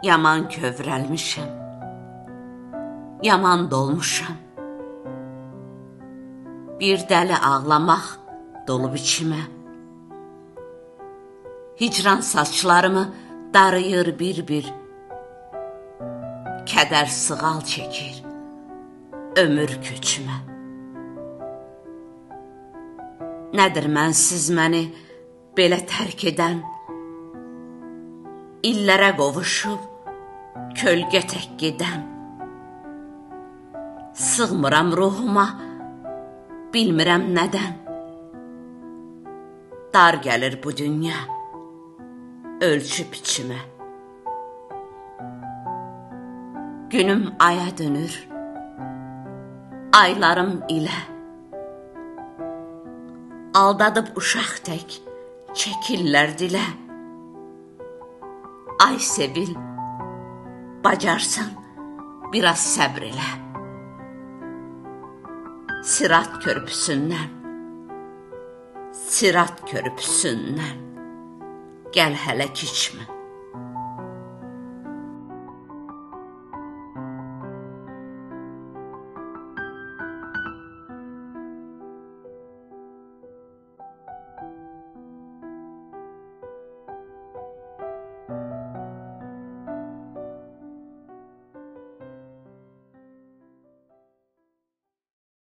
Yaman kövrəlmişəm, yaman dolmuşam. Bir dəli ağlamaq dolub içimə. Hicran saçlarımı darıyır bir-bir. Kədər sığal çəkir ömür köçümə. Nədir mənsiz məni belə tərk edən? İllərə qovuşub kölgə tək gedən. Sığmıram ruhuma, bilmirəm nədən. Dar gəlir bu dünya ölçüb içimə. Günüm aya dönür, aylarım ilə. Aldadıb uşaq tək çəkirlər dilə. Ay sevil, bacarsan biraz səbr elə. Sirat körpüsündən, sirat körpüsündən gəl hələ keçmə.